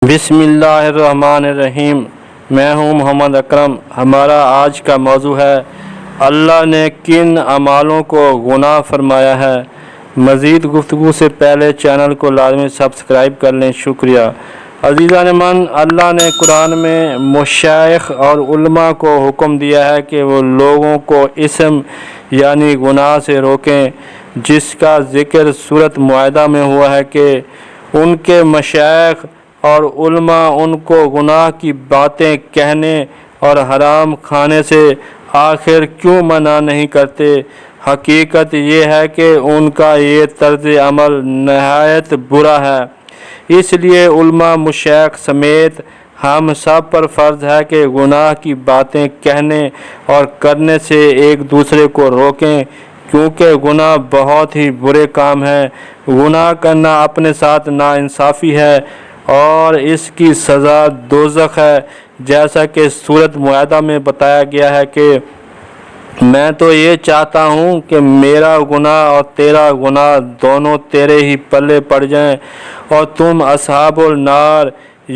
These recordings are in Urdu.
بسم اللہ الرحمن الرحیم۔ میں ہوں محمد اکرم۔ ہمارا آج کا موضوع ہے اللہ نے کن اعمالوں کو گناہ فرمایا ہے۔ مزید گفتگو سے پہلے چینل کو لازمی سبسکرائب کر لیں، شکریہ۔ عزیزان من، اللہ نے قرآن میں مشائخ اور علماء کو حکم دیا ہے کہ وہ لوگوں کو اسم یعنی گناہ سے روکیں، جس کا ذکر سورۃ مائدہ میں ہوا ہے کہ ان کے مشائخ اور علماء ان کو گناہ کی باتیں کہنے اور حرام کھانے سے آخر کیوں منع نہیں کرتے۔ حقیقت یہ ہے کہ ان کا یہ طرز عمل نہایت برا ہے، اس لیے علماء، مشائخ سمیت ہم سب پر فرض ہے کہ گناہ کی باتیں کہنے اور کرنے سے ایک دوسرے کو روکیں، کیونکہ گناہ بہت ہی برے کام ہیں۔ گناہ کرنا اپنے ساتھ ناانصافی ہے اور اس کی سزا دوزخ ہے، جیسا کہ سورۃ مائدہ میں بتایا گیا ہے کہ میں تو یہ چاہتا ہوں کہ میرا گناہ اور تیرا گناہ دونوں تیرے ہی پلے پڑ جائیں اور تم اصحاب النار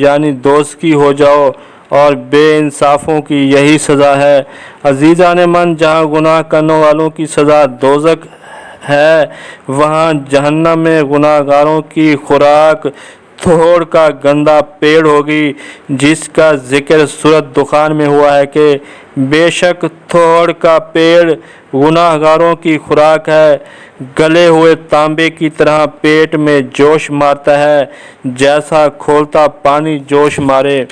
یعنی دوزخی ہو جاؤ، اور بے انصافوں کی یہی سزا ہے۔ عزیزان من، جہاں گناہ کرنے والوں کی سزا دوزخ ہے، وہاں جہنم میں گناہ گاروں کی خوراک تھوڑ کا گندا پیڑ ہوگی، جس کا ذکر سورۃ دخان میں ہوا ہے کہ بے شک تھوڑ کا پیڑ گناہ گاروں کی خوراک ہے، گلے ہوئے تانبے کی طرح پیٹ میں جوش مارتا ہے، جیسا کھولتا پانی جوش مارے۔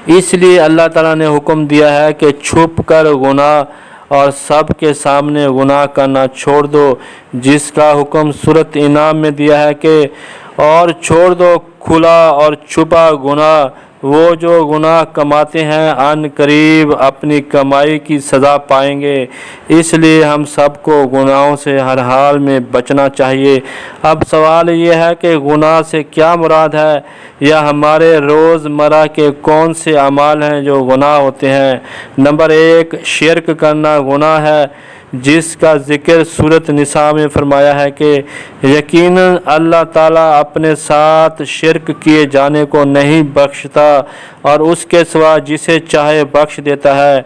اس لیے اللہ تعالیٰ نے حکم دیا ہے کہ چھپ کر گناہ اور سب کے سامنے گناہ کرنا چھوڑ دو، جس کا حکم سورۃ انعام میں دیا ہے کہ اور چھوڑ دو کھلا اور چھپا گناہ، وہ جو گناہ کماتے ہیں عن قریب اپنی کمائی کی سزا پائیں گے۔ اس لیے ہم سب کو گناہوں سے ہر حال میں بچنا چاہیے۔ اب سوال یہ ہے کہ گناہ سے کیا مراد ہے، یا ہمارے روز مرہ کے کون سے اعمال ہیں جو گناہ ہوتے ہیں۔ نمبر 1، شرک کرنا گناہ ہے، جس کا ذکر سورۃ نساء میں فرمایا ہے کہ یقیناً اللہ تعالیٰ اپنے ساتھ شرک کیے جانے کو نہیں بخشتا اور اس کے سوا جسے چاہے بخش دیتا ہے،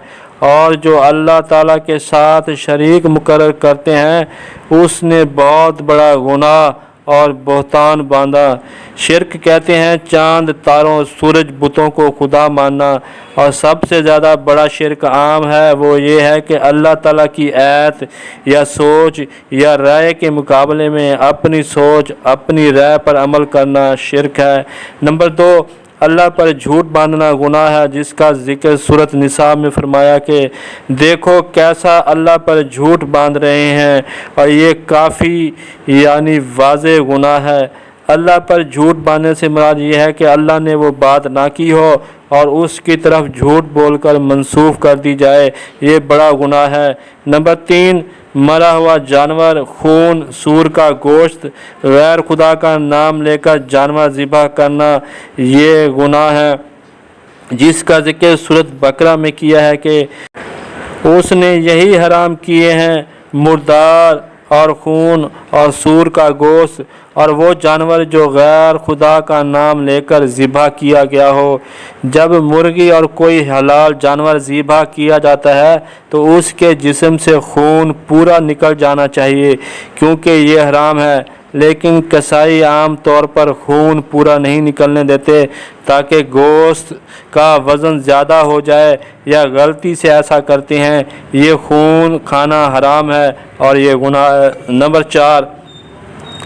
اور جو اللہ تعالیٰ کے ساتھ شریک مقرر کرتے ہیں اس نے بہت بڑا گناہ اور بہتان باندھا۔ شرک کہتے ہیں چاند، تاروں، سورج، بتوں کو خدا ماننا، اور سب سے زیادہ بڑا شرک عام ہے وہ یہ ہے کہ اللہ تعالیٰ کی ایت یا سوچ یا رائے کے مقابلے میں اپنی سوچ، اپنی رائے پر عمل کرنا شرک ہے۔ نمبر 2، اللہ پر جھوٹ باندھنا گناہ ہے، جس کا ذکر سورۃ نساء میں فرمایا کہ دیکھو کیسا اللہ پر جھوٹ باندھ رہے ہیں، اور یہ کافی یعنی واضح گناہ ہے۔ اللہ پر جھوٹ باندھنے سے مراد یہ ہے کہ اللہ نے وہ بات نہ کی ہو اور اس کی طرف جھوٹ بول کر منسوخ کر دی جائے، یہ بڑا گناہ ہے۔ نمبر 3، مرا ہوا جانور، خون، سور کا گوشت، غیر خدا کا نام لے کر جانور ذبح کرنا، یہ گناہ ہے، جس کا ذکر سورۃ بقرہ میں کیا ہے کہ اس نے یہی حرام کیے ہیں، مردار اور خون اور سور کا گوشت، اور وہ جانور جو غیر خدا کا نام لے کر ذبح کیا گیا ہو۔ جب مرغی اور کوئی حلال جانور ذبح کیا جاتا ہے تو اس کے جسم سے خون پورا نکل جانا چاہیے، کیونکہ یہ حرام ہے، لیکن قصائی عام طور پر خون پورا نہیں نکلنے دیتے تاکہ گوشت کا وزن زیادہ ہو جائے، یا غلطی سے ایسا کرتے ہیں، یہ خون کھانا حرام ہے اور یہ گناہ ہے۔ نمبر 4،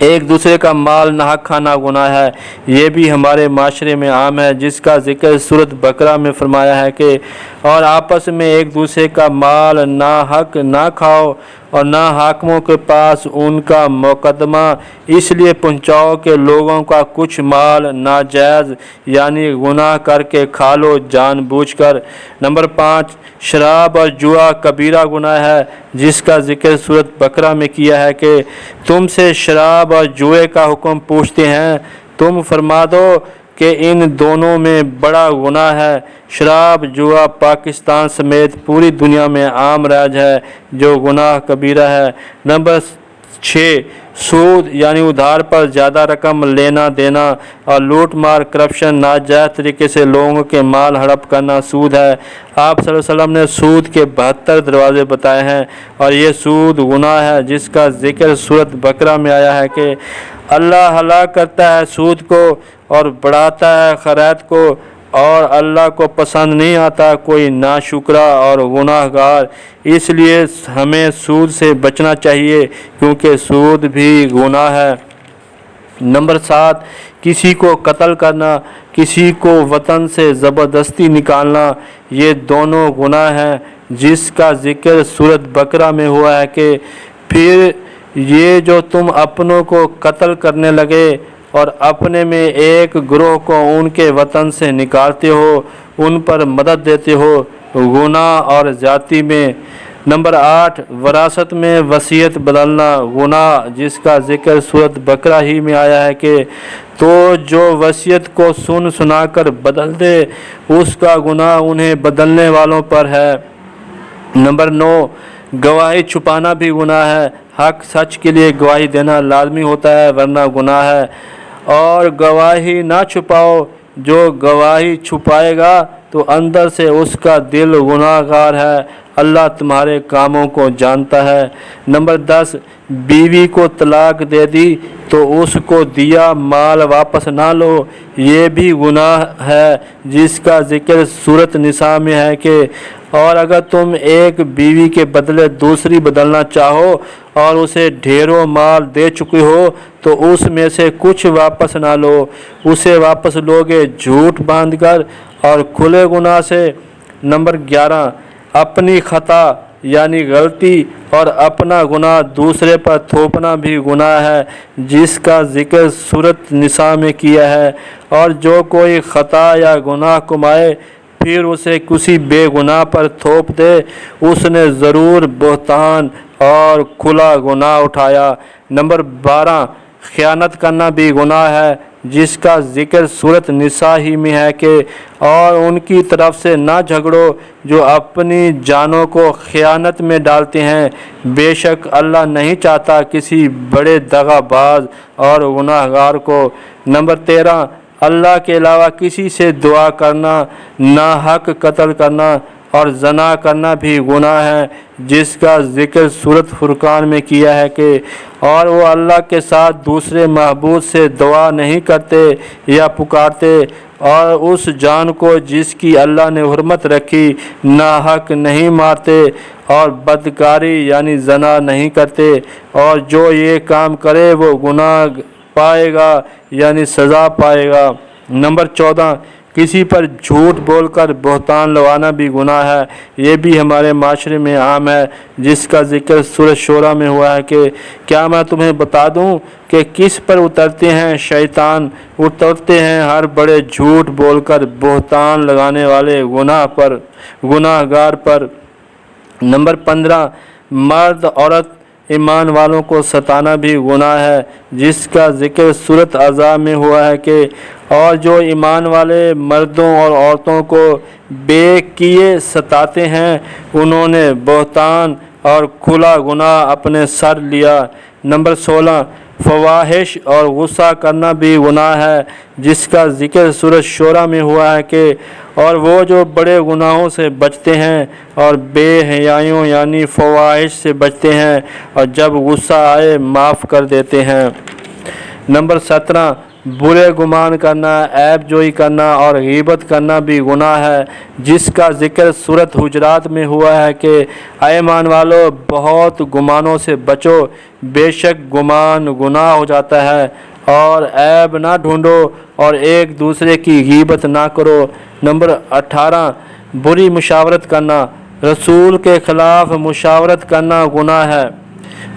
ایک دوسرے کا مال ناحق کھانا گناہ ہے، یہ بھی ہمارے معاشرے میں عام ہے، جس کا ذکر سورۃ بقرہ میں فرمایا ہے کہ اور آپس میں ایک دوسرے کا مال ناحق نہ کھاؤ، اور نہ حاکموں کے پاس ان کا مقدمہ اس لیے پہنچاؤ کہ لوگوں کا کچھ مال ناجائز یعنی گناہ کر کے کھا لو جان بوجھ کر۔ نمبر 5، شراب اور جوا کبیرہ گناہ ہے، جس کا ذکر سورۃ بقرہ میں کیا ہے کہ تم سے شراب اور جوئے کا حکم پوچھتے ہیں، تم فرما دو کہ ان دونوں میں بڑا گناہ ہے۔ شراب جوا پاکستان سمیت پوری دنیا میں عام رائج ہے، جو گناہ کبیرہ ہے۔ نمبر 6 سود یعنی ادھار پر زیادہ رقم لینا دینا اور لوٹ مار کرپشن ناجائز طریقے سے لوگوں کے مال ہڑپ کرنا سود ہے۔ آپ صلی اللہ علیہ وسلم نے سود کے 72 دروازے بتائے ہیں اور یہ سود گناہ ہے جس کا ذکر سورۃ بقرہ میں آیا ہے کہ اللہ ہلاک کرتا ہے سود کو اور بڑھاتا ہے خیرات کو، اور اللہ کو پسند نہیں آتا کوئی ناشکرا اور گناہ گار۔ اس لیے ہمیں سود سے بچنا چاہیے کیونکہ سود بھی گناہ ہے۔ نمبر 7، کسی کو قتل کرنا، کسی کو وطن سے زبردستی نکالنا، یہ دونوں گناہ ہیں جس کا ذکر سورۃ بقرہ میں ہوا ہے کہ پھر یہ جو تم اپنوں کو قتل کرنے لگے اور اپنے میں ایک گروہ کو ان کے وطن سے نکالتے ہو، ان پر مدد دیتے ہو، گناہ اور زیادتی میں۔ نمبر 8، وراثت میں وصیت بدلنا گناہ جس کا ذکر سورۃ بقرہ ہی میں آیا ہے کہ تو جو وصیت کو سن سنا کر بدل دے اس کا گناہ انہیں بدلنے والوں پر ہے۔ نمبر 9، گواہی چھپانا بھی گناہ ہے۔ حق سچ کے لیے گواہی دینا لازمی ہوتا ہے ورنہ گناہ ہے، اور گواہی نہ چھپاؤ، جو گواہی چھپائے گا تو اندر سے اس کا دل گناہ گار ہے، اللہ تمہارے کاموں کو جانتا ہے۔ نمبر 10، بیوی کو طلاق دے دی تو اس کو دیا مال واپس نہ لو، یہ بھی گناہ ہے جس کا ذکر سورۃ نساء میں ہے کہ اور اگر تم ایک بیوی کے بدلے دوسری بدلنا چاہو اور اسے ڈھیروں مال دے چکے ہو تو اس میں سے کچھ واپس نہ لو، اسے واپس لوگے جھوٹ باندھ کر اور کھلے گناہ سے۔ نمبر 11، اپنی خطا یعنی غلطی اور اپنا گناہ دوسرے پر تھوپنا بھی گناہ ہے جس کا ذکر سورۃ نساء میں کیا ہے، اور جو کوئی خطا یا گناہ کمائے پھر اسے کسی بے گناہ پر تھوپ دے اس نے ضرور بہتان اور کھلا گناہ اٹھایا۔ نمبر 12، خیانت کرنا بھی گناہ ہے جس کا ذکر سورۃ نساء ہی میں ہے کہ اور ان کی طرف سے نہ جھگڑو جو اپنی جانوں کو خیانت میں ڈالتے ہیں، بے شک اللہ نہیں چاہتا کسی بڑے دغا باز اور گناہ گار کو۔ نمبر 13، اللہ کے علاوہ کسی سے دعا کرنا، ناحق قتل کرنا اور زنا کرنا بھی گناہ ہے جس کا ذکر سورۃ فرقان میں کیا ہے کہ اور وہ اللہ کے ساتھ دوسرے معبود سے دعا نہیں کرتے یا پکارتے، اور اس جان کو جس کی اللہ نے حرمت رکھی ناحق نہیں مارتے، اور بدکاری یعنی زنا نہیں کرتے، اور جو یہ کام کرے وہ گناہ پائے گا یعنی سزا پائے گا۔ نمبر 14، کسی پر جھوٹ بول کر بہتان لگانا بھی گناہ ہے، یہ بھی ہمارے معاشرے میں عام ہے جس کا ذکر سورۃ شورى میں ہوا ہے کہ کیا میں تمہیں بتا دوں کہ کس پر اترتے ہیں؟ شیطان اترتے ہیں ہر بڑے جھوٹ بول کر بہتان لگانے والے گناہ گار پر۔ نمبر 15، مرد عورت ایمان والوں کو ستانا بھی گناہ ہے جس کا ذکر سورۃ احزاب میں ہوا ہے کہ اور جو ایمان والے مردوں اور عورتوں کو بے کیے ستاتے ہیں انہوں نے بہتان اور کھلا گناہ اپنے سر لیا۔ نمبر 16، فواحش اور غصہ کرنا بھی گناہ ہے جس کا ذکر سورۃ شورى میں ہوا ہے کہ اور وہ جو بڑے گناہوں سے بچتے ہیں اور بے حیائیوں یعنی فواحش سے بچتے ہیں اور جب غصہ آئے معاف کر دیتے ہیں۔ نمبر 17، برے گمان کرنا، عیب جوئی کرنا اور غیبت کرنا بھی گناہ ہے جس کا ذکر سورۃ حجرات میں ہوا ہے کہ اے ایمان والو بہت گمانوں سے بچو، بے شک گمان گناہ ہو جاتا ہے، اور عیب نہ ڈھونڈو اور ایک دوسرے کی غیبت نہ کرو۔ نمبر 18، بری مشاورت کرنا، رسول کے خلاف مشاورت کرنا گناہ ہے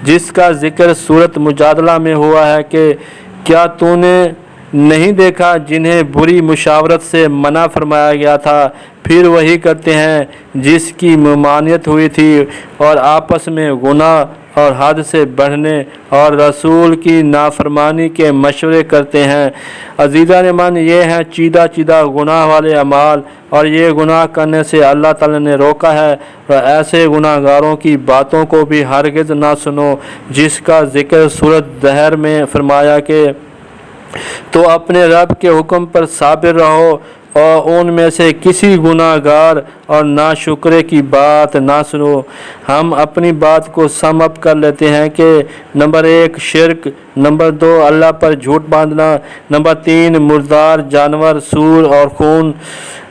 جس کا ذکر سورۃ مجادلہ میں ہوا ہے کہ کیا تو نے نہیں دیکھا جنہیں بری مشاورت سے منع فرمایا گیا تھا پھر وہی کرتے ہیں جس کی ممانعت ہوئی تھی، اور آپس میں گناہ اور حد سے بڑھنے اور رسول کی نافرمانی کے مشورے کرتے ہیں۔ عزیزان ایمان، یہ ہیں چیدہ گناہ والے اعمال، اور یہ گناہ کرنے سے اللہ تعالی نے روکا ہے، اور ایسے گناہ گاروں کی باتوں کو بھی ہرگز نہ سنو، جس کا ذکر سورۃ دہر میں فرمایا کہ تو اپنے رب کے حکم پر صابر رہو اور ان میں سے کسی گناہ گار اور ناشکرے کی بات نہ سنو۔ ہم اپنی بات کو سم اپ کر لیتے ہیں کہ نمبر 1 شرک، نمبر 2 اللہ پر جھوٹ باندھنا، نمبر 3 مردار جانور، سور اور خون،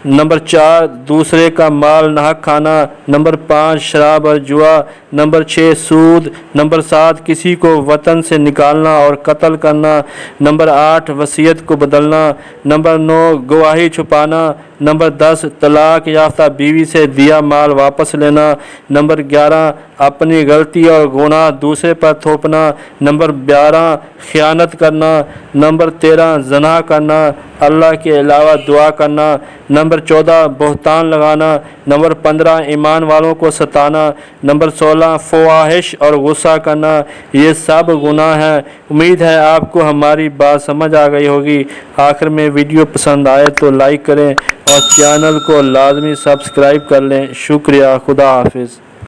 نمبر 4 دوسرے کا مال ناحق کھانا، نمبر 5 شراب اور جوا، نمبر 6 سود، نمبر 7 کسی کو وطن سے نکالنا اور قتل کرنا، نمبر 8 وصیت کو بدلنا، نمبر 9 گواہی چھپانا، نمبر 10 طلاق یافتہ بیوی سے دیا مال واپس لینا، نمبر 11 اپنی غلطی اور گناہ دوسرے پر تھوپنا، نمبر 12 خیانت کرنا، نمبر 13 زنا کرنا، اللہ کے علاوہ دعا کرنا، نمبر 14 بہتان لگانا، نمبر 15 ایمان والوں کو ستانا، نمبر 16 فواحش اور غصہ کرنا۔ یہ سب گناہ ہیں۔ امید ہے آپ کو ہماری بات سمجھ آ گئی ہوگی۔ آخر میں ویڈیو پسند آئے تو لائک کریں اور چینل کو لازمی سبسکرائب کر لیں۔ شکریہ، خدا حافظ۔